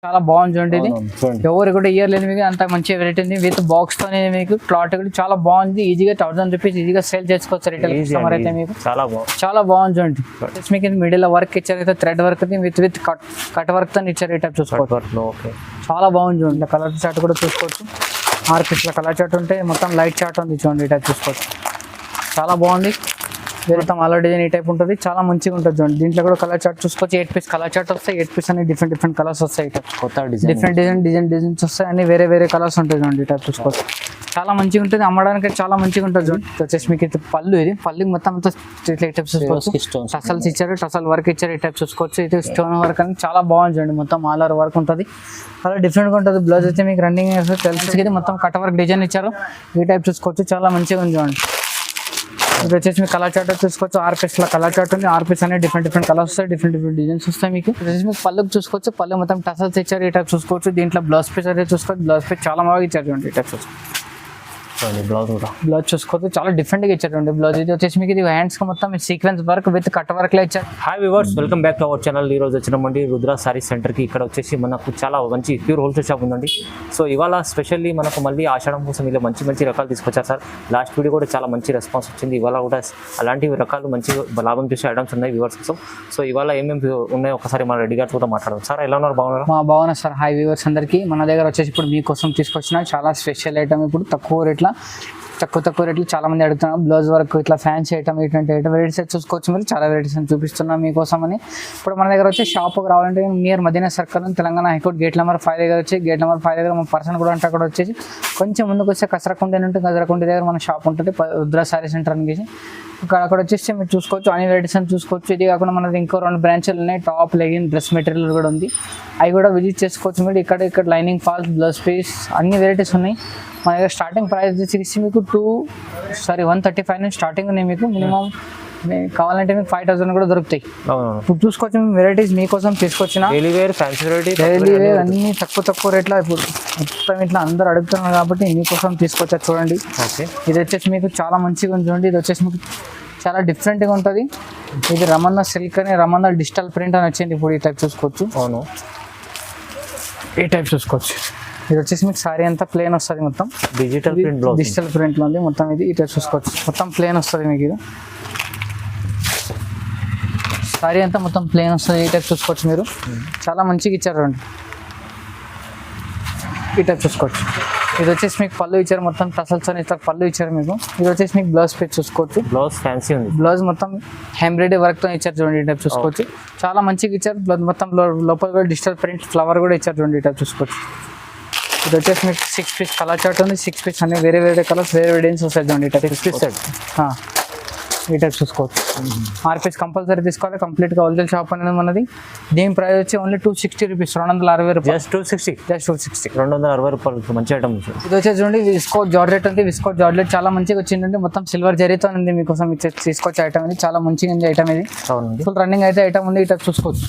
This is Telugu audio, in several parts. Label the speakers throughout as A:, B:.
A: చాలా బాగుంది చూడండి. ఇది ఎవరు కూడా ఇయర్ లేదు మీకు, అంత మంచి వెరైటీ ఉంది. విత్ బాక్స్ తోనే మీకు క్లాత్ కూడా చాలా బాగుంది. ఈజీగా 1000 రూపీస్ ఈజీగా సేల్ చేసుకోవచ్చు రిటైల్ కస్టమర్ అయితే మీకు. చాలా బాగుంది చూడండి. మీకు మిడిల్ వర్క్ ఇచ్చారు అయితే thread work with cut work తో ఇచ్చారు. ఈ టైప్ చూసుకోవచ్చు. చాలా బాగుంది చూడండి. కలర్ చార్ట్ కూడా చూసుకోవచ్చు. 6 పీస్ల కలర్ చార్ట్ ఉంటే మొత్తం లైట్ చార్ట్ ఉంది చూడండి. ఈ టైప్ చూసుకోవచ్చు. చాలా బాగుంది. మొత్తం అలా డిజైన్ ఈ టైప్ ఉంటుంది. చాలా మంచిగా ఉంటుంది చూడండి. దీంట్లో కూడా కలర్ చార్ట్ చూసుకోవచ్చు. 8 పీస్ కలర్ చార్ట్ వస్తాయి. 8 పీస్ అన్ని డిఫరెంట్ కలర్స్ వస్తాయి. డిఫరెంట్ డిజైన్స్ వస్తాయి. అన్ని వేరే కలర్స్ ఉంటాయి చూడండి. ఈ టైప్ చూసుకోవచ్చు. చాలా మంచిగా ఉంటుంది. అమ్మడానికి చాలా మంచిగా ఉంటుంది చూడండి. వచ్చేసి మీకు పళ్ళు, ఇది పళ్ళు మొత్తం అంతా టసల్స్ ఇచ్చారు. టసల్ వర్క్ ఇచ్చారు. ఈ టైప్ చూసుకోవచ్చు. ఇది స్టోన్ వర్క్ అని చాలా బాగుంది చూడండి. మొత్తం ఆల్ ఓవర్ వర్క్ ఉంటుంది. చాలా డిఫరెంట్గా ఉంటుంది. బ్లౌజ్ అయితే మీకు రన్నింగ్ తెలుసు. మొత్తం కట్ వర్క్ డిజైన్ ఇచ్చారు. ఈ టైప్ చూసుకోవచ్చు. చాలా మంచిగా ఉంది చూడండి. ఇది వచ్చేసి మీకు కలర్ చార్ట్ చూసుకోవచ్చు. 6 పీస్ల కలర్ చార్ట్ ఉంది. 6 పీస్ అనేది డిఫరెంట్ కలర్స్ వస్తాయి. డిఫరెంట్ డిజైన్స్ వస్తాయి మీకు. వచ్చేసి మీకు పళ్ళుకి చూసుకోవచ్చు. పళ్ళు మొత్తం టసల్స్ ఇచ్చారు. ఈ టైప్ చూసుకోవచ్చు. దీంట్లో బ్లౌజ్ పీస్ అయితే చూసుకోవచ్చు. బ్లౌజ్ పీస్ చాలా బాగా ఇచ్చారు చూడండి. ఈ టైప్ చూసుకోవచ్చు. బ్లౌజ్ చూసుకోవచ్చు. చాలా డిఫరెంట్ గా ఇచ్చారు. బ్లౌజ్ ఇది వచ్చేసి మీకు ఇది హ్యాండ్స్ కి మొత్తం sequence work with cut work లో ఇచ్చారు.
B: Hi viewers, welcome back to our channel. ఈ రోజు వచ్చినామండి రుద్ర సారీ సెంటర్ కి. ఇక్కడ వచ్చేసి మనకు చాలా మంచి ప్యూర్ హోల్సేల్ షాప్ ఉందండి. సో ఇవాళ స్పెషల్లీ మనకు మళ్ళీ ఆషాఢం కోసం ఇలా మంచి రకాలు తీసుకొచ్చారు సార్. లాస్ట్ వీడియో కూడా చాలా మంచి రెస్పాన్స్ వచ్చింది. ఇవాళ కూడా అలాంటి రకాలు మంచి లాభం చూసే ఐటమ్స్ ఉన్నాయి వ్యూవర్స్ కోసం. సో ఇవాళ ఏమేమి ఉన్నాయో ఒకసారి మన రెడ్డి గారితో మాట్లాడదాం. సార్ ఎలా ఉన్నారు? బాగున్నారు?
A: బాగున్నారు సార్. హాయ్ వ్యూవర్స్ అందరికీ. మన దగ్గర వచ్చేసి ఇప్పుడు మీకోసం తీసుకొచ్చిన చాలా స్పెషల్ ఐటమ్. ఇప్పుడు తక్కువ రేట్లు చాలా మంది అడుగుతున్నారు. బ్లౌజ్ వర్క్ ఇట్లా ఫ్యాన్సీ ఐటమ్ ఇటువంటి వెరైటీస్ చూసుకోవచ్చు. మీరు చాలా వెరైటీస్ అని చూపిస్తున్నాం మీకోసం అని. ఇప్పుడు మన దగ్గర వచ్చి షాప్కి రావాలంటే near Madina circle Telangana high court gate number 5 దగ్గర వచ్చి గేట్ నెంబర్ 5 దగ్గర మన పర్సన్ కూడా అంటే అక్కడ వచ్చేసి కొంచెం ముందుకు వస్తే కసరకుండ ఉంటుంది. కసరకుండ దగ్గర మన షాప్ ఉంటుంది. రుద్ర సారీ సెంటర్ అని అక్కడ వచ్చేసి మీరు చూసుకోవచ్చు. అన్ని వెరైటీస్ అని చూసుకోవచ్చు. ఇది కాకుండా మనది ఇంకో 2 బ్రాంచ్లు ఉన్నాయి. టాప్, లెగిన్, డ్రెస్ మెటీరియల్ కూడా ఉంది. అవి కూడా విజిట్ చేసుకోవచ్చు. మీరు ఇక్కడ లైనింగ్ ఫాల్స్, బ్లౌజ్ పీస్ అన్ని వెరైటీస్ ఉన్నాయి. మన దగ్గర స్టార్టింగ్ ప్రైస్ వచ్చేసి మీకు 135 నుంచి స్టార్టింగ్ ఉన్నాయి. మీకు మినిమం కావాలంటే మీకు 5000 కూడా దొరుకుతాయి. ఇప్పుడు చూసుకోవచ్చు. వెరైటీస్ మీకోసం తీసుకొచ్చిన డైలీ వేర్ అన్ని తక్కువ రేట్లో ఇప్పుడు మొత్తం ఇట్లా అందరు అడుగుతున్నారు కాబట్టి మీకోసం తీసుకొచ్చారు చూడండి. ఇది వచ్చేసి మీకు చాలా మంచిగా ఉంది చూడండి. ఇది వచ్చేసి మీకు చాలా డిఫరెంట్గా ఉంటుంది. ఇది రమణ సిల్క్ అని రమణ డిజిటల్ ప్రింట్ అని వచ్చింది. ఇప్పుడు ఈ టైప్ చూసుకోవచ్చు.
B: అవును,
A: ఈ టైప్ చూసుకోవచ్చు. ఇది వచ్చేసి మీకు సారీ అంతా ప్లేన్ వస్తుంది. మొత్తం డిజిటల్ ప్రింట్ లో ఉంది మొత్తం. ఇది ఇట్లా చూసుకోవచ్చు. మొత్తం ప్లేన్ వస్తుంది మీకు. ఇది సారీ అంతా మొత్తం ప్లేన్ వస్తుంది. ఈ టైప్ చూసుకోవచ్చు. మీరు చాలా మంచిగా ఇచ్చారు రండి. ఈ టైప్ చూసుకోవచ్చు. ఇది వచ్చేసి మీకు పళ్ళు ఇచ్చారు. మొత్తం టసల్స్ అని ఇట్లా పళ్ళు ఇచ్చారు మీకు. ఇది వచ్చేసి మీకు బ్లౌజ్ పీస్ చూసుకోవచ్చు.
B: బ్లౌజ్ ఫ్యాన్సీ ఉంది.
A: బ్లౌజ్ మొత్తం ఎంబ్రాయిడరీ వర్క్ తో ఇచ్చారు చూడండి. ఈ టైప్ చూసుకోవచ్చు. చాలా మంచిగా ఇచ్చారు. బ్లౌజ్ మొత్తం లోపల కూడా డిజిటల్ ప్రింట్ ఫ్లవర్ కూడా ఇచ్చారు చూడండి. ఈ టైప్ చూసుకోవచ్చు. ఇది వచ్చేసి మీకు 6 పీస్ కలర్ చార్ట్ ఉంది. 6 పీస్ అన్ని వేరే కలర్స్ వేరే డిజైన్స్ వస్తాయి చూడండి. ఈ టైప్ 6 పీస్ సెట్. ఈ టైప్ చూసుకోవచ్చు. 6 పీస్ కంపల్సరీ తీసుకోవాలి. కంప్లీట్గా హోల్సేల్ షాప్ అనేది మనది. దీని ప్రైస్ వచ్చి ఓన్లీ 260 రూపీస్, 260 రూపాయలు.
B: జస్ట్ 260 260 రూపాయలు. మంచి ఐటమ్.
A: ఇది వచ్చేసి చూడండి విస్కో జార్జెట్ ఉంది. విస్కో జార్జెట్ చాలా మంచిగా వచ్చిందండి. మొత్తం సిల్వర్ జరీతో ఉంది. మీకోసం తీసుకొచ్చే ఐటమ్ ఇది చాలా మంచిగా ఉంది ఐటమ్. ఇది ఫుల్ రన్నింగ్ అయితే ఐటమ్ ఉంది. ఈ టైప్ చూసుకోవచ్చు.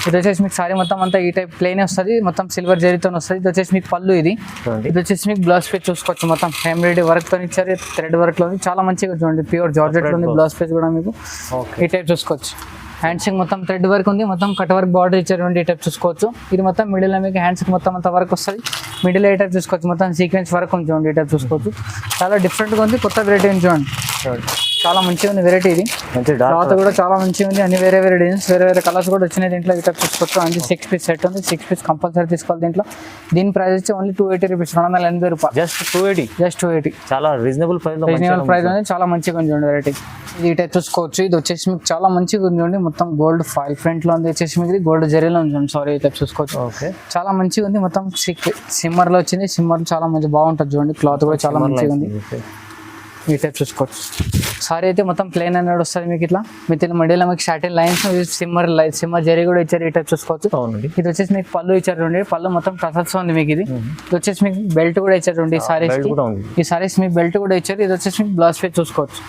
A: ఇది వచ్చేసి మీకు సారీ మొత్తం అంతా ఈ టైప్ ప్లేన్ వస్తుంది. మొత్తం సిల్వర్ జరీతో వస్తుంది. ఇది వచ్చేసి మీకు పళ్ళు. ఇది వచ్చేసి మీకు బ్లౌజ్ పీస్ చూసుకోవచ్చు. మొత్తం ఎంబ్రాయిడరీ వర్క్ తో ఇచ్చారు. థ్రెడ్ వర్క్ లో చాలా మంచిగా చూడండి. ప్యూర్ జార్జెట్ లో ఉంది. బ్లౌజ్ పీస్ కూడా మీకు ఈ టైప్ చూసుకోవచ్చు. హ్యాండ్స్ మొత్తం థ్రెడ్ వర్క్ ఉంది. మొత్తం కట్ వర్క్ బార్డర్ ఇచ్చారు. ఈ టైప్ చూసుకోవచ్చు. ఇది మొత్తం మిడిల్ లో మీకు హ్యాండ్స్ మొత్తం అంత వర్క్ వస్తుంది. మిడిల్ ఏ టైప్ చూసుకోవచ్చు. మొత్తం సీక్వెన్స్ వర్క్ ఉంది చూడండి. ఈ టైప్ చూసుకోవచ్చు. చాలా డిఫరెంట్గా ఉంది. కొత్త వెరైటీ ఉంది చూడండి. చాలా మంచిగా ఉంది వెరైటీ. ఇది క్లాత్ కూడా చాలా మంచిగా ఉంది. అన్ని వేరే డిజైన్స్ వేరే కలర్స్ కూడా వచ్చినాయి దీంట్లో. ఈ టైప్ చూసుకోవచ్చు. అన్ని 6 పీస్ సెట్ ఉంది. 6 పీస్ కంపల్సరీ తీసుకోవాలి దీంట్లో. దీని ప్రైస్ వచ్చి ఓన్లీ 280 రూపీస్, 280 రూపాయలు.
B: జస్ట్ 280. చాలా రీజనబుల్ ప్రైస్
A: ఉంది. చాలా మంచిగా ఉంది చూడండి వెరైటీ. ఇది ఈ టైప్ చూసుకోవచ్చు. ఇది వచ్చేసి మీకు చాలా మంచిగా ఉంది చూడండి. మొత్తం గోల్డ్ ఫాయిల్ ఫ్రంట్ లో ఉంది. వచ్చేసి మీకు గోల్డ్ జరీలో ఉంది. సారీ, ఈ టైప్ చూసుకోవచ్చు. చాలా మంచిగా ఉంది. మొత్తం సిమ్మర్ లో వచ్చింది. సిమ్మర్ చాలా మంచి బాగుంటుంది చూడండి. క్లాత్ కూడా చాలా మంచిగా ఉంది. ఈ టైప్ చూసుకోవచ్చు. సారీ అయితే మొత్తం ప్లేన్ అనేది వస్తుంది మీకు. ఇట్లా మీకు మధ్యలో మీకు షార్టిన్ లైన్స్ సిమ్మర్ జరీ కూడా ఇచ్చారు. ఈ టైప్ చూసుకోవచ్చు. ఇది వచ్చేసి మీకు పళ్ళు ఇచ్చారు చూడండి. పళ్ళు మొత్తం టసల్స్ ఉంది మీకు. ఇది వచ్చేసి మీకు బెల్ట్ కూడా ఇచ్చారు చూడండి. ఈ సారీస్ మీకు బెల్ట్ కూడా ఇచ్చారు. ఇది వచ్చేసి మీకు బ్లౌజ్ పీస్ చూసుకోవచ్చు.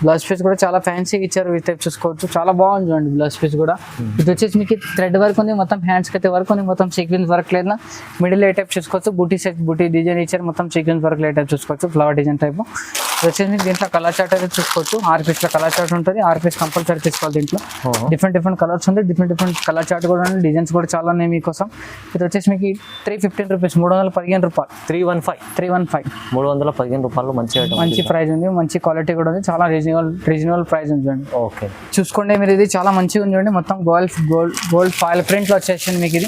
A: బ్లౌజ్ పీస్ కూడా చాలా ఫ్యాన్సీగా ఇచ్చారు. ఈ టైప్ చూసుకోవచ్చు. చాలా బాగుంది చూడండి బ్లౌజ్ పీస్ కూడా. ఇది వచ్చేసి మీకు థ్రెడ్ వర్క్ ఉంది. మొత్తం హ్యాండ్స్కి అయితే వర్క్ ఉంది. మొత్తం సీక్వెన్స్ వర్క్ లేదా మిడిల్ ఏ టైప్ చూసుకోవచ్చు. బూటీ డిజైన్ ఇచ్చారు. మొత్తం సీక్వెన్స్ వర్క్ ఏ టైప్ చూసుకోవచ్చు. ఫ్లవర్ డిజైన్ టైప్ ఇది వచ్చేసి మీకు దీంట్లో కలర్ చార్ట్ అయితే చూసుకోవచ్చు. 6 పీస్ల కలర్ చార్ట్ ఉంటుంది. 6 పీస్ కంపల్సరీ తీసుకోవాలి. దీంట్లో డిఫరెంట్ కలర్స్ ఉంది. డిఫరెంట్ కలర్ చార్ట్ కూడా ఉంది. డిజైన్స్ కూడా చాలా ఉన్నాయి మీకోసం. ఇది వచ్చేసి మీకు 315 రూపీస్, 315 రూపాయలు. 315
B: 315 రూపాయలు. మంచి
A: ప్రైస్ ఉంది. మంచి క్వాలిటీ కూడా ఉంది. చాలా రీజనబుల్ ప్రైస్ ఉంది చూడండి.
B: ఓకే,
A: చూసుకోండి మీరు. ఇది చాలా మంచిగా ఉంది చూడండి. మొత్తం గోల్డ్ ఫాయిల్ ప్రింట్ లో వచ్చేసింది మీకు. ఇది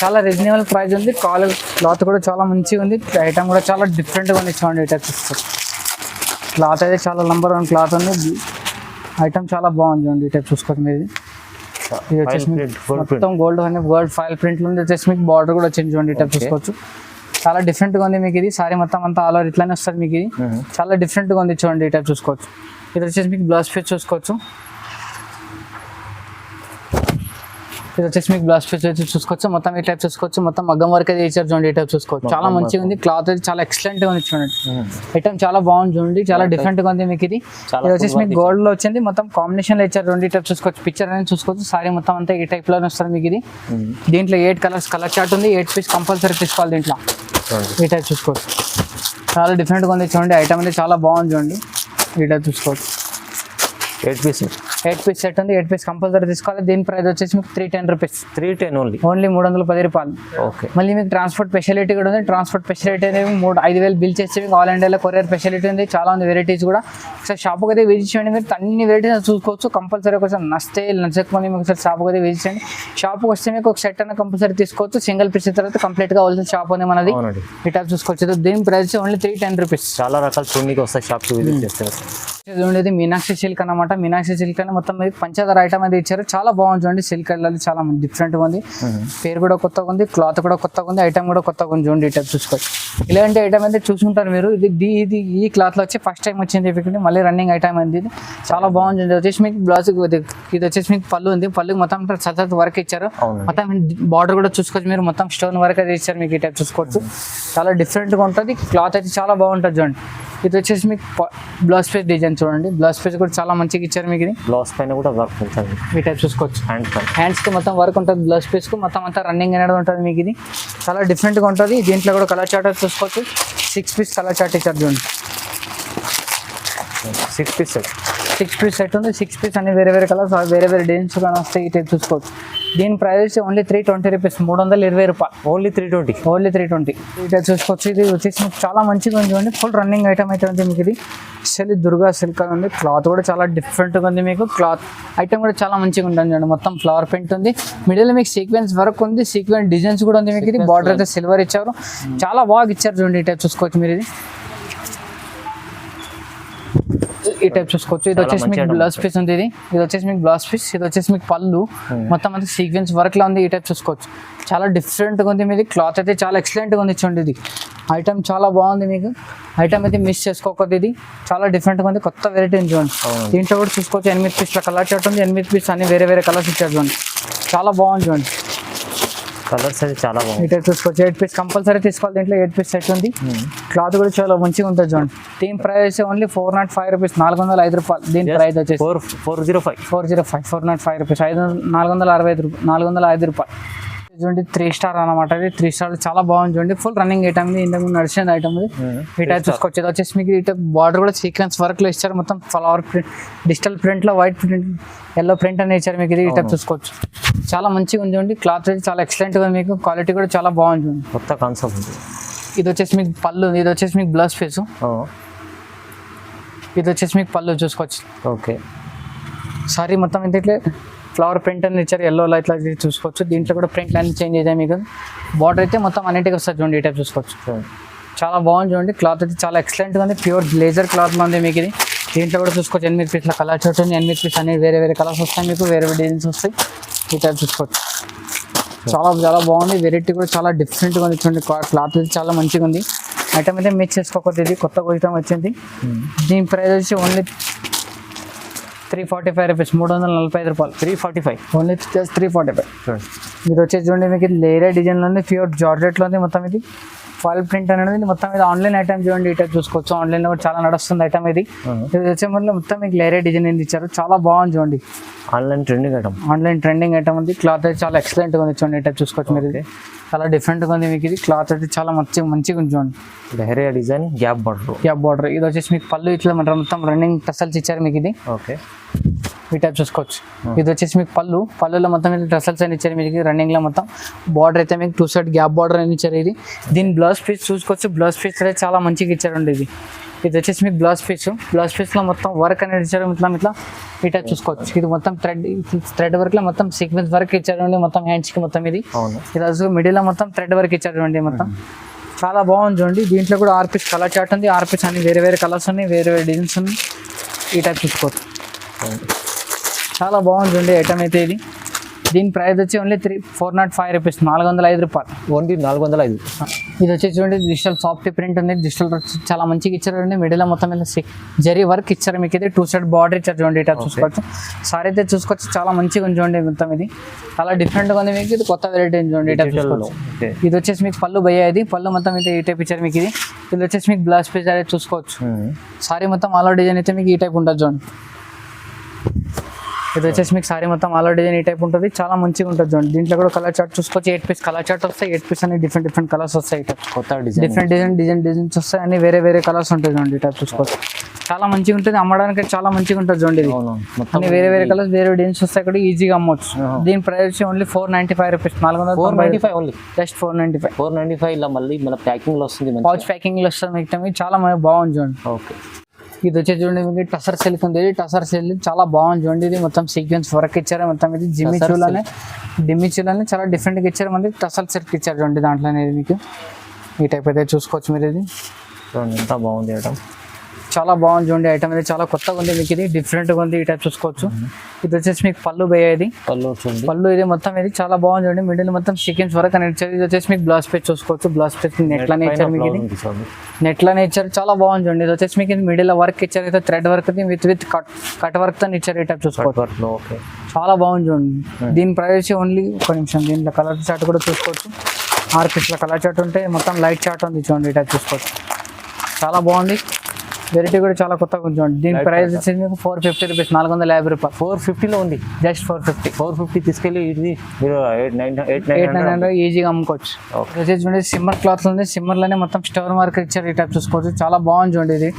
A: చాలా రీజనబుల్ ప్రైస్ ఉంది. క్లాత్ కూడా చాలా మంచిగా ఉంది. ఐటమ్ కూడా చాలా డిఫరెంట్ గా ఉంది చూడండి. ఇట్లా చూసుకోవచ్చు. క్లాత్ అయితే చాలా నంబర్ 1 క్లాత్ ఉంది. ఐటమ్ చాలా బాగుంది చూడండి. ఇట్లా చూసుకోవచ్చు మీరు. ఇది వచ్చేసి మొత్తం గోల్డ్ ఫైల్ ప్రింట్ ఉంది. వచ్చేసి మీకు బార్డర్ కూడా వచ్చింది చూడండి. ఇట్లా చూసుకోవచ్చు. చాలా డిఫరెంట్ గా ఉంది మీకు. ఇది సారీ మొత్తం అంతా ఆల్ ఓవర్ ఇట్లానే వస్తుంది మీకు. ఇది చాలా డిఫరెంట్ గా ఉంది చూడండి. ఇట్లా చూసుకోవచ్చు. ఇది వచ్చేసి మీకు బ్లౌజ్ పీస్ చూసుకోవచ్చు. ఇది వచ్చేసి మీకు బ్లౌజ్ పీస్ అయితే చూసుకోవచ్చు. మొత్తం ఈ టైప్ చూసుకోవచ్చు. మొత్తం మగ్గం వర్క్ అయితే ఇచ్చారు చూడండి. ఈ టైప్ చూసుకోవచ్చు. చాలా మంచిగా ఉంది. క్లాత్ అయితే చాలా ఎక్సలెంట్ గా ఉంది చూడండి. ఐటమ్ చాలా బాగుంది చూడండి. చాలా డిఫరెంట్ గా ఉంది మీకు. ఇది వచ్చేసి మీకు గోల్డ్ లో వచ్చింది. మొత్తం కాంబినేషన్ లో ఇచ్చారు చూడండి. ఈ టైప్ చూసుకోవచ్చు. పిక్చర్ అనేది చూసుకోవచ్చు. సారీ మొత్తం అంతా ఈ టైప్ లోనే వస్తుంది మీకు. ఇది దీంట్లో 8 కలర్స్ కలర్ చార్ట్ ఉంది. 8 పీస్ కంపల్సరీ తీసుకోవాలి. దీంట్లో ఈ టైప్ చూసుకోవచ్చు. చాలా డిఫరెంట్ గా ఉంది చూడండి. ఐటమ్ అనేది చాలా బాగుంది చూడండి. ఈ టైప్ చూసుకోవచ్చు.
B: 8 పీస్
A: సెట్ ఉంది. 8 పీస్ కంపల్సరీ తీసుకోవాలి. దీని ప్రైస్ వచ్చేసి మీకు 310 రూపీస్.
B: 310
A: ఓన్లీ 310 రూపాయలు.
B: ఓకే.
A: మళ్ళీ మీకు ట్రాన్స్పోర్ట్ ఫెసిలిటీ కూడా ఉంది. ట్రాన్స్పోర్ట్ ఫెసిలిటీ అనేది 5,000 బిల్ చేస్తే మీకు ఆల్ ఇండియాలో కొరియర్ ఫెసిలిటీ ఉంది. చాలా ఉంది వెరైటీస్ కూడా. ఒకసారి షాప్కి అయితే విజిట్ చేయండి. మీరు అన్ని వెరైటీస్ చూసుకోవచ్చు. కంపల్సరీ ఒకసారి నచ్చకపోతే మీకు ఒకసారి షాప్కి అయితే విజిట్ చేయండి. షాప్కి వస్తే మీకు ఒక సెట్ అన్న కంపల్సరీ తీసుకోవచ్చు. సింగిల్ పీస్ తర్వాత కంప్లీట్గా హోల్సేల్ షాప్ ఉంది మనది. ఈ టైప్ చూసుకోవచ్చు. దీని ప్రైస్ ఓన్లీ 310 రూపీస్.
B: చాలా రకాల చూడడానికి వస్తాయి షాప్కి విజిట్ చేస్తారు.
A: చూడండి, మీనాక్షి సిల్క్ అనమాట. మీనాక్షి సిల్క్ అని మొత్తం మీకు పంచదార ఐటమ్ అనేది ఇచ్చారు. చాలా బాగుంది చూడండి. సిల్క్ అనేది చాలా డిఫరెంట్గా ఉంది. పేరు కూడా కొత్తగా ఉంది. క్లాత్ కూడా కొత్తగా ఉంది. ఐటమ్ కూడా కొత్తగా ఉంది చూడండి. ఈ టైప్ చూసుకోవచ్చు. ఇలాంటి ఐటమ్ అయితే చూసుకుంటారు మీరు. ఇది ఈ క్లాత్ లో వచ్చి ఫస్ట్ టైం వచ్చింది. మళ్ళీ రన్నింగ్ ఐటమ్ ఉంది. ఇది చాలా బాగుంది. ఇది వచ్చేసి మీకు బ్లౌజ్, ఇది వచ్చేసి మీకు పళ్ళు ఉంది. పళ్ళు మొత్తం సతత్ వర్క్ ఇచ్చారు. మొత్తం బార్డర్ కూడా చూసుకోవచ్చు మీరు. మొత్తం స్టోన్ వర్క్ అయితే ఇచ్చారు మీకు. ఈ టైప్ చూసుకోవచ్చు. చాలా డిఫరెంట్గా ఉంటుంది. క్లాత్ అయితే చాలా బాగుంటుంది చూడండి. ఇది వచ్చేసి మీకు బ్లౌజ్ పీస్ డిజైన్ చూడండి. బ్లౌజ్ పీస్ కూడా చాలా మంచిగా ఇచ్చారు మీకు. ఇది
B: బ్లౌజ్ పైన కూడా వర్క్ ఉంటుంది.
A: ఈ టైప్ చూసుకోవచ్చు. హ్యాండ్స్ కి మొత్తం వర్క్ ఉంటుంది. బ్లౌజ్ పీస్ కు మొత్తం అంతా రన్నింగ్ అనేది ఉంటుంది మీకు. ఇది చాలా డిఫరెంట్ గా ఉంటుంది. దీంట్లో కూడా కలర్ చార్ట్ చూసుకోవచ్చు. 6 పీస్ కలర్ చార్ట్ ఇచ్చారు చూడండి.
B: 6 పీస్
A: సెట్ ఉంది. 6 పీస్ అన్ని వేరే కలర్స్, వేరే డిజైన్స్ కానీ వస్తాయి. ఈ టైప్ చూసుకోవచ్చు. దీని ప్రైస్ ఓన్లీ 320 రూపీస్. 320 రూపాయలు.
B: ఓన్లీ 320.
A: ఈ టైప్ చూసుకోవచ్చు. ఇది వచ్చేసి మీకు చాలా మంచిగా ఉంది చూడండి. ఫుల్ రన్నింగ్ ఐటమ్ అయితే ఉంది మీకు. ఇది అసలు దుర్గా సిల్క్ అని ఉంది. క్లాత్ కూడా చాలా డిఫరెంట్గా ఉంది మీకు. క్లాత్ ఐటమ్ కూడా చాలా మంచిగా ఉంటుంది చూడండి. మొత్తం ఫ్లవర్ ప్రింట్ ఉంది. మిడిల్ మీకు సీక్వెన్స్ వర్క్ ఉంది. సీక్వెన్స్ డిజైన్స్ కూడా ఉంది మీకు. ఇది బార్డర్ అయితే సిల్వర్ ఇచ్చారు. చాలా బాగా ఇచ్చారు చూడండి. ఈ టైప్ చూసుకోవచ్చు మీరు. ఈ టైప్ చూసుకోవచ్చు. ఇది వచ్చేసి మీకు బ్లౌజ్ పీస్ ఉంది. ఇది వచ్చేసి మీకు బ్లౌజ్ పీస్. ఇది వచ్చేసి మీకు పళ్ళు మొత్తం అంతా సీక్వెన్స్ వర్క్ లా ఉంది. ఈ టైప్ చూసుకోవచ్చు. చాలా డిఫరెంట్ గా ఉంది మీది. క్లాత్ అయితే చాలా ఎక్సలెంట్ గా ఉంది చూడండి. ఇది ఐటమ్ చాలా బాగుంది మీకు. ఐటమ్ అయితే మిస్ చేసుకోకూడదు. ఇది చాలా డిఫరెంట్ గా ఉంది. కొత్త వెరైటీ చూడండి. దీంట్లో కూడా చూసుకోవచ్చు. 8 పీస్ల కలర్ చార్ట్ ఉంది. 8 పీస్ అన్ని వేరే కలర్స్ ఇచ్చారు చూడండి. చాలా బాగుంది చూడండి.
B: కలర్స్ అయితే చాలా బాగుంది.
A: ఇటే చూసుకోవచ్చు. 8 పీస్ కంపల్సరీ తీసుకోవాలి. దీంట్లో 8 పీస్ సెట్ ఉంది. క్లాత్ కూడా చాలా మంచిగా ఉంటుంది చూడండి. దీని ప్రైస్ ఓన్లీ 405 రూపీస్. 405 రూపాయలు. దీని ప్రైస్ వచ్చేసి 405 రూపీస్. 405 రూపాయలు చూడండి. 3 స్టార్ అనమాట. ఇది 3 స్టార్ చాలా బాగుంది చూడండి. ఫుల్ రన్నింగ్ ఐటమ్ ఇది. ఇంతకు నడిచిన ఐటమ్ ఇది. ఈ టైప్ చూసుకోవచ్చు. ఇది వచ్చేసి మీకు ఇటు బార్డర్ కూడా సీక్వెన్స్ వర్క్ లో ఇచ్చారు. మొత్తం ఫ్లవర్ ప్రింట్, డిజిటల్ ప్రింట్ లో వైట్ ప్రింట్, ఎల్లో ప్రింట్ అని ఇచ్చారు మీకు. ఇది ఈ టైప్ చూసుకోవచ్చు. చాలా మంచిగా ఉంది చూడండి. క్లాత్ అయితే చాలా ఎక్సలెంట్ గా మీకు. క్వాలిటీ కూడా చాలా బాగుంది చూడండి.
B: కొత్త కాన్సెప్ట్ ఉంది.
A: ఇది వచ్చేసి మీకు పళ్ళు. ఇది వచ్చేసి మీకు బ్లౌజ్ పీస్. ఇది వచ్చేసి మీకు పళ్ళు చూసుకోవచ్చు.
B: ఓకే.
A: సారీ మొత్తం ఇంత ఇట్లా ఫ్లవర్ ప్రింట్ అని ఇచ్చారు. ఎల్లో ఇట్లా చూసుకోవచ్చు. దీంట్లో కూడా ప్రింట్ అన్ని చేంజ్ అయితే మీకు. బార్డర్ అయితే మొత్తం అన్నింటికి వస్తుంది చూడండి. ఈ టైప్ చూసుకోవచ్చు. చాలా బాగుంది చూడండి. క్లాత్ అయితే చాలా ఎక్సలెంట్గా ఉంది. ప్యూర్ లేజర్ క్లాత్ ఉంది మీకు. ఇది దీంట్లో కూడా చూసుకోవచ్చు. 8 పీస్ల కలర్ చార్ట్ ఉంది. 8 పీస్ అన్ని వేరే కలర్స్ వస్తాయి మీకు. వేరే డిజైన్స్ వస్తాయి. ఈ టైప్ చూసుకోవచ్చు. చాలా బాగుంది. వెరైటీ కూడా చాలా డిఫరెంట్గా ఉంది చూడండి. క్లాత్ అయితే చాలా మంచిగా ఉంది. ఐటమ్ అయితే మిక్స్ చేసుకోకపోతే. ఇది కొత్త ఐటమ్ వచ్చింది. దీని ప్రైస్ వచ్చి ఓన్లీ 345 రూపీస్. 345 రూపాయలు.
B: 345
A: ఓన్లీ 345. ఇది వచ్చేసి చూడండి మీకు. లేరే డిజైన్లో ఉంది. ప్యూర్ జార్జెట్లో ఉంది మొత్తం. ఇది ఫాయిల్ ప్రింట్ అనేది మొత్తం ఇది ఆన్లైన్ ఐటమ్ చూడండి. ఈ టైప్ చూసుకోవచ్చు. ఆన్లైన్ లో కూడా చాలా నడుస్తుంది ఐటమ్ ఇది. ఇది వచ్చే వల్ల మొత్తం మీకు లేరే డిజైన్ ఇచ్చారు. చాలా బాగుంది చూడండి.
B: ఆన్లైన్ ట్రెండింగ్ ఐటమ్
A: ఉంది. క్లాత్ అయితే చాలా ఎక్సలెంట్ గా ఉంది చూడండి. ఈ టైప్ చూసుకోవచ్చు మీరు. ఇది చాలా డిఫరెంట్ గా ఉంది మీకు. ఇది క్లాత్ అయితే చాలా మంచిగా ఉంది చూడండి.
B: Leheriya design gap border.
A: ఇది వచ్చేసి మీకు పళ్ళు ఇట్లా మొత్తం రన్నింగ్ టసల్స్ ఇచ్చారు మీకు. ఇది
B: ఓకే.
A: ఈ టైప్ చూసుకోవచ్చు. ఇది వచ్చేసి మీకు పళ్ళులో మొత్తం టసల్స్ అని ఇచ్చారు మీకు. రన్నింగ్ లో మొత్తం బార్డర్ అయితే మీకు 2 సైడ్ గ్యాప్ బార్డర్ అని ఇచ్చారు. ఇది దీని బ్లౌజ్ పీస్ చూసుకోవచ్చు. బ్లౌజ్ పీస్ అయితే చాలా మంచిగా ఇచ్చారండి. ఇది వచ్చేసి మీకు బ్లౌజ్ పీస్ లో మొత్తం వర్క్ అనేది ఇచ్చారు. ఇట్లా ఈ టైప్ చూసుకోవచ్చు. ఇది మొత్తం థ్రెడ్ వర్క్ లో మొత్తం సీక్వెన్స్ వర్క్ ఇచ్చారు మొత్తం హ్యాండ్స్ కి మొత్తం. ఇది మిడిల్ లో మొత్తం థ్రెడ్ వర్క్ ఇచ్చారు మొత్తం. చాలా బాగుంది చూడండి. దీంట్లో కూడా 6 పీస్ కలర్ చార్ట్ ఉంది. 6 పీస్ అన్ని వేరే కలర్స్ ఉన్నాయి, వేరే డిజైన్స్ ఉన్నాయి. ఈ టైప్ చూసుకోవచ్చు. చాలా బాగుంది చూడండి ఐటమ్ అయితే. ఇది దీని ప్రైస్ వచ్చి ఓన్లీ 405 రూపీస్, 405 రూపాయలు.
B: ఓన్లీ 405.
A: ఇది వచ్చేసి చూడండి డిజిటల్ సాఫ్ట్ ప్రింట్ ఉంది. డిజిటల్ చాలా మంచిగా ఇచ్చారు. మిడిల్ మొత్తం జరీ వర్క్ ఇచ్చారు మీకు. ఇది 2 సైడ్ బార్డర్ ఇచ్చారు చూడండి. ఇట్లా చూసుకోవచ్చు. సారీ అయితే చూసుకోవచ్చు. చాలా మంచిగా ఉంది చూడండి మొత్తం. ఇది చాలా డిఫరెంట్ గా ఉంది మీకు. ఇది కొత్త వెరైటీ చూడండి. ఇట్లా చూసుకోవచ్చు. ఇది వచ్చేసి మీకు పళ్ళు ఇది పళ్ళు మొత్తం అయితే ఈ టైప్ ఇచ్చారు మీకు. ఇది వచ్చేసి మీకు బ్లౌజ్ పీస్ అయితే చూసుకోవచ్చు. సారీ మొత్తం ఆల్ డిజైన్ అయితే మీకు ఈ టైప్ ఉంటుంది చూడండి. ఇది వచ్చేసి మీకు సారీ మొత్తం ఆల్ డిజైన్ ఈ టైప్ ఉంటుంది. చాలా మంచిగా ఉంటుంది చూడండి. దీంట్లో కూడా కలర్ చార్ట్ చూసుకోవచ్చు. 8 పీస్ కలర్ చార్ట్ వస్తాయి. 8 పీస్ అన్ని డిఫరెంట్ కలర్స్ వస్తాయి.
B: కొత్త డిఫరెంట్
A: డిజైన్స్ వస్తాయి. అన్ని వేరే కలర్స్ ఉంటాయి చూడండి. ఈ టైప్ చూసుకోవచ్చు. చాలా మంచిగా ఉంటుంది. అమ్మడానికి చాలా మంచిగా ఉంటుంది చూడండి. ఇది అన్ని వేరే కలర్స్ వేరే డిజైన్స్ వస్తాయి. కూడా ఈజీగా అమ్మవచ్చు. దీని price only 495 rupees, 495
B: only.
A: Just 495.
B: ఇలా మళ్ళీ మన ప్యాకింగ్ లో వస్తుంది.
A: పౌచ్ ప్యాకింగ్ లో వస్తుంది మీకు. చాలా బాగుంది చూడండి.
B: ఓకే.
A: ఇది వచ్చేసి చూడండి మీకు టసర్ సిల్క్ ఉంది. టసర్ సిల్క్ చాలా బాగుంది చూడండి. ఇది మొత్తం సీక్వెన్స్ వర్క్ ఇచ్చారు మొత్తం. ఇది డిమ్మిచూలోనే చాలా డిఫరెంట్ గా ఇచ్చారు. మనకి టసర్ సిల్క్ ఇచ్చారు చూడండి. దాంట్లో అనేది మీకు ఈ టైప్ అయితే చూసుకోవచ్చు మీరు. ఇది
B: చూడండి ఎంత బాగుంది ఐటమ్.
A: చాలా బాగుంది చూడండి. ఐటమ్ అయితే చాలా కొత్తగా ఉంది మీకు. ఇది డిఫరెంట్ గా ఉంది. ఈ టైప్ చూసుకోవచ్చు. ఇది వచ్చేసి మీకు పళ్ళు ఇది ఇది మొత్తం. ఇది చాలా బాగుంది చూడండి. మిడిల్ మొత్తం సీక్వెన్స్ వర్క్ అని ఇచ్చారు. ఇది వచ్చేసి మీకు బ్లౌజ్ పీస్ చూసుకోవచ్చు. బ్లౌజ్ పీస్ నెట్లానే ఇచ్చారు మీకు. ఇది నెట్లానే ఇచ్చారు. చాలా బాగుంది చూడండి. ఇది వచ్చేసి మీకు మిడిల్ వర్క్ ఇచ్చారు. అయితే thread work with cut work తో ఇచ్చారు. ఈ టైప్ చూసుకోవచ్చు. చాలా బాగుంది చూడండి. దీని ప్రైస్ ఓన్లీ ఒక నిమిషం. దీంట్లో కలర్ చార్ట్ కూడా చూసుకోవచ్చు. 6 పీస్ల కలర్ చార్ట్ ఉంటే మొత్తం లైట్ చార్ట్ ఉంది చూడండి. ఈ టైప్ చూసుకోవచ్చు. చాలా బాగుంది. వెరైటీ కూడా చాలా కొత్తగా ఉంది చూడండి. దీని ప్రైస్ వచ్చేసి మీకు 450 రూపీస్, 450 రూపాయలు.
B: 450లో ఉంది.
A: జస్ట్ 450
B: తీసుకెళ్ళి ఇది
A: 800 ఈజీగా అమ్ముకోవచ్చు. వచ్చేసి చూడండి సిమ్మర్ క్లాత్ ఉంది. సిమ్మర్ లోనే మొత్తం స్టోన్ వర్క్ ఇచ్చారు. ఈ టైప్ చూసుకోవచ్చు. చాలా బాగుంది చూడండి. ఇది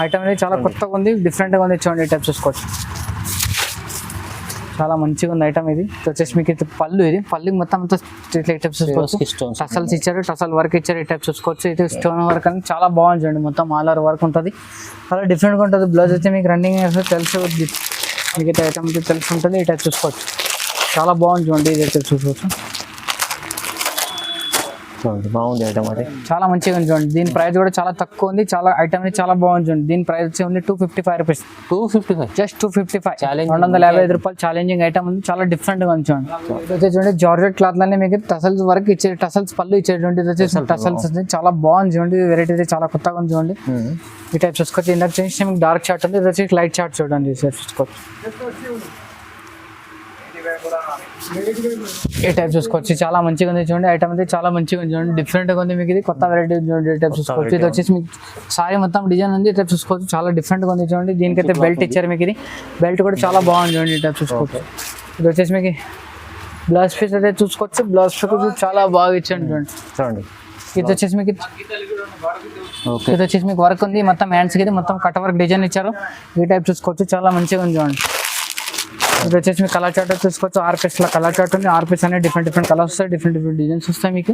A: ఐటమ్ అనేది చాలా కొత్తగా ఉంది, డిఫరెంట్ గా ఉంది చూడండి. ఈ టైప్ చూసుకోవచ్చు. చాలా మంచిగా ఉంది ఐటమ్. ఇది వచ్చేసి మీకు ఇది పళ్ళు మొత్తం టసల్స్ ఇచ్చారు. టసల్ వర్క్ ఇచ్చారు. ఈ టైప్ చూసుకోవచ్చు. ఇది స్టోన్ వర్క్ అని చాలా బాగుంది చూడండి. మొత్తం ఆల్ ఓవర్ వర్క్ ఉంటుంది. చాలా డిఫరెంట్ గా ఉంటుంది. బ్లౌజ్ అయితే మీకు రన్నింగ్ తెలుసు. మీకు అయితే ఐటమ్ తెలిసి ఉంటుంది. ఈ టైప్ చూసుకోవచ్చు. చాలా బాగుంది చూడండి. ఇది అయితే చూసుకోవచ్చు.
B: బాగుంది ఐటమ్. అది
A: చాలా మంచిగా ఉంది చూడండి. దీని ప్రైస్ కూడా చాలా తక్కువ ఉంది. చాలా ఐటమ్ చాలా బాగుంది చూడండి. దీని ప్రైస్ వచ్చి ఓన్లీ 255 రూపీస్.
B: 255
A: జస్ట్ 255. 255 రూపాయలు. ఛాలెంజింగ్ ఐటమ్ ఉంది. చాలా డిఫరెంట్ గా ఉంది చూడండి. ఇది వచ్చి చూడండి జార్జెట్ క్లాత్ లోనే మీకు టసల్స్ వర్క్ ఇచ్చారు. టసల్స్ పళ్ళు ఇచ్చేటువంటి ఇది వచ్చేసి టసల్స్ చాలా బాగుంది చూడండి. వెరైటీ అయితే చాలా కొత్తగా ఉంది చూడండి. ఈ టైప్ చూసుకోవచ్చు. ఇందాక చేసి మీకు డార్క్ చార్ట్ ఉంది. ఇది వచ్చి లైట్ చార్ట్ చూడండి. చూసుకోవచ్చు. ఈ టైప్ చూసుకోవచ్చు. చాలా మంచిగా ఉంది చూడండి. ఐటమ్ అయితే చాలా మంచిగా ఉంది చూడండి. డిఫరెంట్ గా ఉంది మీకు. ఇది కొత్త వెరైటీ చూడండి. ఈ టైప్ చూసుకోవచ్చు. ఇది వచ్చేసి మీకు సారీ మొత్తం డిజైన్ ఉంది. ఈ టైప్ చూసుకోవచ్చు. చాలా డిఫరెంట్ గా ఉంది చూడండి. దీనికైతే బెల్ట్ ఇచ్చారు మీకు. ఇది బెల్ట్ కూడా చాలా బాగుంది చూడండి. ఈ టైప్ చూసుకోవచ్చు. ఇది వచ్చేసి మీకు బ్లౌజ్ పీస్ అయితే చూసుకోవచ్చు. బ్లౌజ్ పీస్ చాలా బాగా ఇచ్చాడు చూడండి. ఇది వచ్చేసి మీకు వర్క్ ఉంది మొత్తం. హ్యాండ్స్ కి మొత్తం కట్ వర్క్ డిజైన్ ఇచ్చారు. ఈ టైప్ చూసుకోవచ్చు. చాలా మంచిగా ఉంది చూడండి. ఇది వచ్చేసి మీకు కలర్ చార్ట్ చూసుకోవచ్చు. 6 పీస్ల కలర్ చార్ట్ ఉంది. 6 పీస్ అనేది డిఫరెంట్ కలర్స్ వస్తాయి. డిఫరెంట్ డిజైన్స్ వస్తాయి మీకు.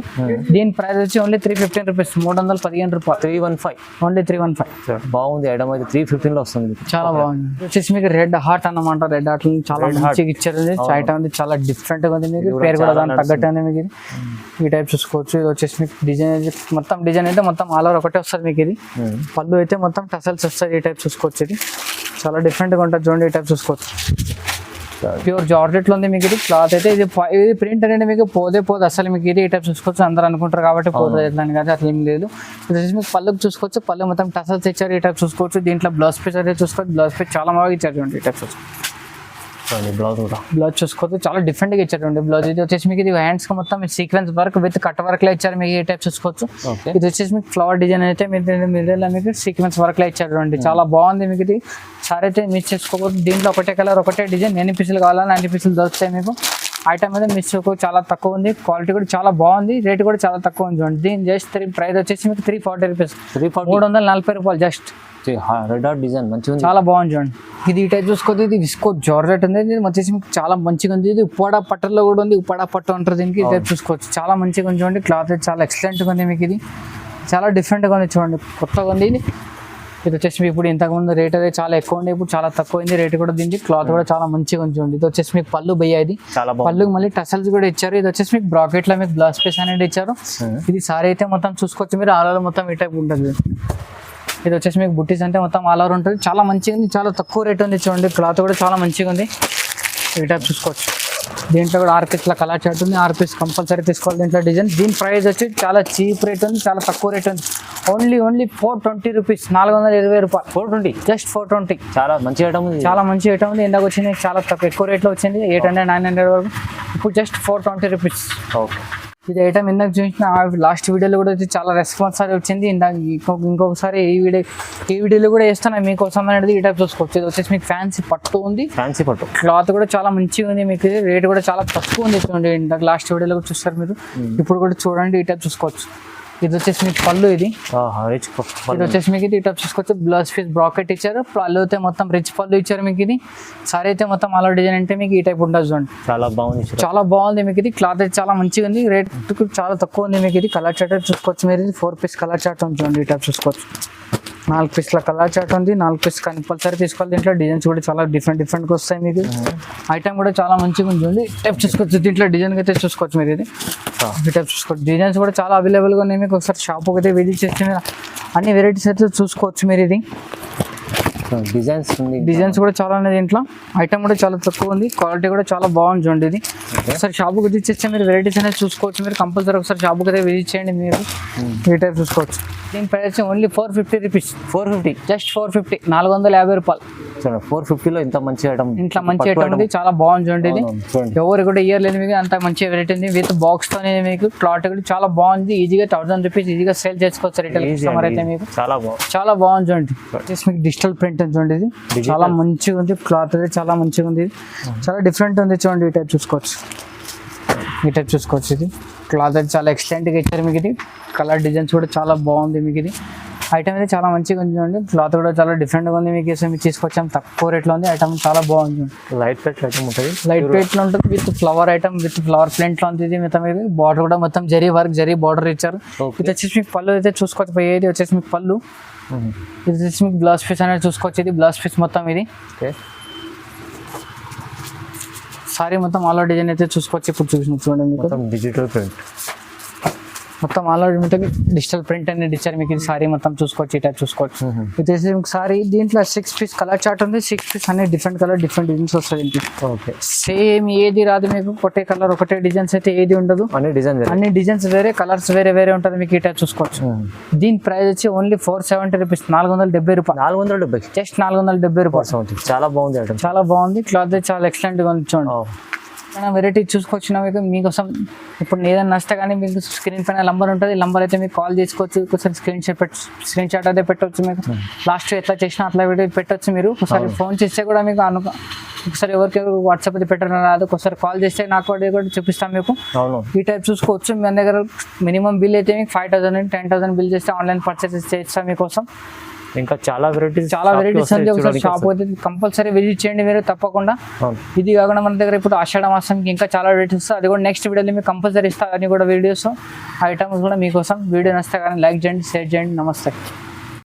A: దీని ప్రైస్ వచ్చి ఓన్లీ 315 రూపీస్, 315 రూపాయలు.
B: 315
A: ఓన్లీ 315.
B: బాగుంది ఐటమ్ అయితే. 315 లో వస్తుంది.
A: చాలా బాగుంది. వచ్చేసి మీకు రెడ్ హార్ట్ అన్నమాట. రెడ్ హార్ట్ చాలా మంచిగా ఇచ్చారు. ఐటమ్ ఉంది చాలా డిఫరెంట్ గా ఉంది మీకు. పేరు కూడా దానికి తగ్గట్టు ఉంది మీకు. ఈ టైప్ చూసుకోవచ్చు. ఇది వచ్చేసి మీకు డిజైన్ మొత్తం డిజైన్ అయితే మొత్తం ఆల్ ఓవర్ ఒకటే వస్తుంది మీకు. ఇది పళ్ళు అయితే మొత్తం టసల్స్ వస్తాయి. ఈ టైప్ చూసుకోవచ్చు. ఇది చాలా డిఫరెంట్ గా ఉంటుంది చూడండి. ఈ టైప్ చూసుకోవచ్చు. ప్యూర్ జార్జెట్ లో ఉంది మీకు. ఇది క్లాత్ అయితే ఇది ప్రింట్ అనేది మీకు పోదే అసలు మీకు. ఇది ఈ టైప్ చూసుకోవచ్చు. అందరూ అనుకుంటారు కాబట్టి పోతే దాని కదా అట్లా ఏం లేదు. ఇది వచ్చేసి మీకు పళ్ళుకి చూసుకోవచ్చు. పళ్ళు మొత్తం టసల్స్ ఇచ్చారు. ఈ టైప్ చూసుకోవచ్చు. దీంట్లో బ్లౌజ్ పీస్ అయితే చూసుకోవచ్చు. బ్లౌజ్ పీస్ చాలా బాగా ఇచ్చారు చూడండి. ఈ టైప్ చూసుకోవచ్చు.
B: బ్లౌజ్ కూడా
A: బ్లౌజ్ చూసుకోవచ్చు చాలా డిఫరెంట్ గా ఇచ్చారండి బ్లౌజ్. ఇది వచ్చేసి మీకు ఇది హ్యాండ్స్ కి మొత్తం sequence work with cut work లో ఇచ్చారు మీకు. ఏ టైప్ చూసుకోవచ్చు. ఇది వచ్చేసి మీకు ఫ్లవర్ డిజైన్ అయితే మిడిల్ మీకు సీక్వెన్స్ వర్క్ లో ఇచ్చారు. చాలా బాగుంది మీకు. ఇది సారీ అయితే మిస్ చేసుకోవచ్చు. దీంట్లో ఒకటే కలర్ ఒకటే డిజైన్ ఎన్ని పీసులు కావాలని అన్ని పీసులు దొరుకుతాయి మీకు. ఐటమ్ అయితే మిస్ చాలా తక్కువ ఉంది. క్వాలిటీ కూడా చాలా బాగుంది. రేట్ కూడా చాలా తక్కువ ఉంది చూడండి. దీని జస్ట్ ప్రైస్ వచ్చేసి మీకు 340 రూపీస్, 340 రూపాయలు జస్ట్.
B: రెడ్ డాట్ డిజైన్ మంచిగా ఉంది,
A: చాలా బాగుంది చూడండి. ఇది ఈ టైప్ చూసుకోవచ్చు. ఇది విస్కో జార్జెట్ ఉంది. ఇది వచ్చేసి మీకు చాలా మంచిగా ఉంది. ఇది ఉప్పాడ పట్టలో కూడా ఉంది. ఉప్పాడ పట్టు అంటారు దీనికి. ఈ టైప్ చూసుకోవచ్చు. చాలా మంచిగా ఉంది చూడండి. క్లాత్ అయితే చాలా ఎక్సలెంట్గా ఉంది మీకు. ఇది చాలా డిఫరెంట్గా ఉంది చూడండి. కొత్తగా ఉంది ఇది. ఇది వచ్చేసి మీకు ఇప్పుడు ఇంతకుముందు రేట్ అయితే చాలా ఎక్కువ ఉంది, ఇప్పుడు చాలా తక్కువ అయింది రేట్ కూడా. దీనికి క్లాత్ కూడా చాలా మంచిగా ఉంది చూడండి. ఇది వచ్చేసి మీకు పళ్ళు భయ్య. ఇది పళ్ళుకి మళ్ళీ టసల్స్ కూడా ఇచ్చారు. ఇది వచ్చేసి మీకు బ్రాకెట్ లో మీకు బ్లౌజ్ పీస్ అనేది ఇచ్చారు. ఇది సారీ అయితే మొత్తం చూసుకోవచ్చు మీరు. ఆల్ ఓవర్ మొత్తం ఈ టైప్ ఉంటుంది. ఇది వచ్చేసి మీకు బుట్టీస్ అంటే మొత్తం ఆల్ ఓవర్ ఉంటుంది. చాలా మంచిగా ఉంది, చాలా తక్కువ రేట్ ఉంది చూడండి. క్లాత్ కూడా చాలా మంచిగా ఉంది. ఈ టైప్ చూసుకోవచ్చు. దీంట్లో కూడా 6 పీస్ల కలర్ చార్ట్ ఉంది. 6 పీస్ కంపల్సరీ తీసుకోవాలి దీంట్లో డిజైన్. దీని ప్రైస్ వచ్చి చాలా చీప్ రేట్ ఉంది, చాలా తక్కువ రేట్ ఉంది. ఓన్లీ 420 రూపీస్, 420 రూపాయలు. 420 జస్ట్ 420.
B: చాలా మంచి ఐటమ్ ఉంది,
A: చాలా మంచి ఐటమ్ ఉంది. ఇందాక వచ్చింది చాలా తక్కువ ఎక్కువ రేట్లో వచ్చింది 800 900 వరకు. ఇప్పుడు జస్ట్ 420 రూపీస్.
B: ఓకే.
A: ఇది ఐటమ్ ఇందాక చూసిన లాస్ట్ వీడియోలో కూడా వచ్చి చాలా రెస్పాన్స్ అది వచ్చింది. ఇందాక ఇంకొకసారి ఈ వీడియోలో కూడా వేస్తాను మీకోసం అనేది. ఈ టైప్ చూసుకోవచ్చు. ఇది వచ్చేసి మీకు ఫ్యాన్సీ పట్టు ఉంది.
B: ఫ్యాన్సీ పట్టు
A: క్లాత్ కూడా చాలా మంచిగా ఉంది మీకు. రేట్ కూడా చాలా తక్కువ ఉంది చూడండి. ఇందాక లాస్ట్ వీడియోలో కూడా చూస్తారు మీరు. ఇప్పుడు కూడా చూడండి. ఈ టైప్ చూసుకోవచ్చు. ఇది వచ్చేసి మీకు పళ్ళు. ఇది వచ్చేసి మీకు ఇది టైప్ చూసుకోవచ్చు. బ్లౌజ్ పీస్ బ్రాకెట్ ఇచ్చారు. పళ్ళు అయితే మొత్తం రిచ్ పళ్ళు ఇచ్చారు మీకు. ఇది సారీ అయితే మొత్తం అలా డిజైన్ అంటే మీకు ఈ టైప్ ఉంటుంది చూడండి.
B: చాలా బాగుంది,
A: చాలా బాగుంది మీకు. ఇది క్లాత్ అయితే చాలా మంచిగా ఉంది. రేట్ చాలా తక్కువ ఉంది మీకు. ఇది కలర్ చార్ట్ చూసుకోవచ్చు మీరు. ఇది 4 పీస్ కలర్ చార్ట్ ఉంది చూడండి. ఈ టైప్ చూసుకోవచ్చు. 4 పీస్ల కలర్ చార్ట్ ఉంది. 4 పీస్ కంపల్సరీ తీసుకోవాలి. దీంట్లో డిజైన్స్ కూడా చాలా డిఫరెంట్గా వస్తాయి మీకు. ఐటమ్ కూడా చాలా మంచిగా ఉంది. టైప్ చూసుకోవచ్చు. దీంట్లో డిజైన్ అయితే చూసుకోవచ్చు మీరు. ఇది ఈ టైప్ చూసుకోవచ్చు. డిజైన్స్ కూడా చాలా అవైలబుల్గా ఉన్నాయి మీకు. ఒకసారి షాప్ అయితే విజిట్ చేస్తే మీరు అన్ని వెరైటీస్ అయితే చూసుకోవచ్చు మీరు. ఇది డిజైన్స్ కూడా చాలా ఉన్నాయి దీంట్లో. ఐటమ్ కూడా చాలా తక్కువ ఉంది. క్వాలిటీ కూడా చాలా బాగుంది చూడండి. ఇది ఒకసారి షాప్కి విజిట్ చేస్తే మీరు వెరైటీస్ అనేది చూసుకోవచ్చు మీరు. కంపల్సరీ ఒకసారి షాప్కి అయితే విజిట్ చేయండి మీరు. ఈ టైప్ చూసుకోవచ్చు. దీని ప్రైస్ ఓన్లీ 450 రూపీస్. 450 జస్ట్ 450, 450 రూపాయలు.
B: 450లో ఇంత మంచి ఐటమ్,
A: ఇంట్లో మంచి ఐటమ్ ఉంది. చాలా బాగుంది చూడండి. ఇది ఎవరు కూడా ఇయర్ లేదు మీకు. అంత మంచి వెరైటీ ఉంది. విత్ బాక్స్ తోనే మీకు. క్లాత్ కూడా చాలా బాగుంది. ఈజీగా 1000 రూపీస్ ఈజీగా సేల్ చేసుకోవచ్చు రిటైల్ కస్టమర్ అయితే మీకు. చాలా బాగుంది చూడండి. మీకు డిజిటల్ ప్రింట్ చూడండి. ఇది చాలా మంచిగా ఉంది. క్లాత్ అయితే చాలా మంచిగా ఉంది. చాలా డిఫరెంట్ ఉంది చూడండి. ఈ టైప్ చూసుకోవచ్చు. ఈ టైప్ చూసుకోవచ్చు. ఇది క్లాత్ అయితే చాలా ఎక్సలెంట్గా ఇచ్చారు మీకు. ఇది కలర్ డిజైన్స్ కూడా చాలా బాగుంది మీకు. ఇది ఐటమ్ అయితే చాలా మంచిగా ఉంది చూడండి. క్లాత్ కూడా చాలా డిఫరెంట్గా ఉంది మీకు. మీరు తీసుకొచ్చాం తక్కువ రేట్లో ఉంది. ఐటమ్ చాలా బాగుంది.
B: లైట్ వెయిట్ ఐటమ్ ఉంటుంది.
A: లైట్ వెయిట్లో ఉంటుంది. With flower item, with flower ప్రింట్లో ఉంటుంది. మొత్తం ఇది బార్డర్ కూడా మొత్తం జరీ వర్క్, జరీ బార్డర్ ఇచ్చారు. ఇది వచ్చేసి మీకు పళ్ళు అయితే చూసుకోవచ్చు. పోయేది వచ్చేసి మీకు పళ్ళు. ఇది వచ్చేసి మీకు బ్లౌజ్ పీస్ అనేది చూసుకోవచ్చు. ఇది బ్లౌజ్ పీస్ మొత్తం. ఇది సారీ మొత్తం ఆల్ డిజైన్ అయితే చూసుకోవచ్చు. ఇప్పుడు చూడండి మీకు
B: డిజిటల్ ప్రింట్
A: మొత్తం ఆల్రెడీ మీకు డిజిటల్ ప్రింట్ అనేది ఇచ్చారు మీకు. ఇది సారీ మొత్తం చూసుకోవచ్చు. ఈ టైప్ చూసుకోవచ్చు. ఇది మీకు సారీ దీంట్లో 6 పీస్ కలర్ చార్ట్ ఉంది. 6 పీస్ అన్ని డిఫరెంట్ కలర్, డిఫరెంట్ డిజైన్స్ వస్తాయి.
B: ఓకే.
A: సేమ్ ఏది రాదు మీకు. ఒకటే కలర్ ఒకటే డిజైన్స్ అయితే ఏది ఉండదు. అన్ని డిజైన్స్ వేరే, కలర్స్ వేరే వేరే ఉంటుంది మీకు. ఈ టైప్ చూసుకోవచ్చు. దీని ప్రైస్ వచ్చి ఓన్లీ 470 రూపీస్, 470 రూపాయలు.
B: 470
A: జస్ట్ 470 రూపాయలు.
B: చాలా బాగుంది.
A: చాలా బాగుంది. క్లాత్ చాలా ఎక్సలెంట్ గా ఉంది చూడండి. మనం వెరైటీ చూసుకొచ్చిన మీకోసం. ఇప్పుడు ఏదైనా నచ్చితే కానీ మీకు స్క్రీన్ పైన నంబర్ ఉంటుంది. నంబర్ అయితే మీకు కాల్ చేసుకోవచ్చు. ఒకసారి స్క్రీన్ షాట్ అయితే పెట్టవచ్చు మీకు. లాస్ట్ ఎట్లా చేసినా అట్లా పెట్టవచ్చు మీరు. ఒకసారి ఫోన్ చేస్తే కూడా మీకు ఒకసారి ఎవరికి వాట్సాప్ అయితే పెట్టడం రాదు. ఒకసారి కాల్ చేస్తే నాకు కూడా చూపిస్తాం మీకు. ఈ టైప్ చూసుకోవచ్చు. మీ దగ్గర మినిమం బిల్ అయితే మీకు 5000 10,000 బిల్ చేస్తే ఆన్లైన్ పర్చేస్ చేస్తాం మీకోసం.
B: ఇంకా చాలా వెరైటీస్
A: ఉంది. ఒకసారి షాప్ అయితే కంపల్సరీ విజిట్ చేయండి మీరు తప్పకుండా. ఇది కాకుండా మన దగ్గర ఇప్పుడు ఆషాఢ మాసంకి ఇంకా చాలా వెరైటీస్ వస్తాయి. అది కూడా నెక్స్ట్ వీడియోలో మీకు కంపల్సరీ ఇస్తాను. అని కూడా వీడియోస్ ఐటమ్స్ కూడా మీకోసం. వీడియో నచ్చితే కానీ లైక్ చేయండి, షేర్ చేయండి. నమస్తే.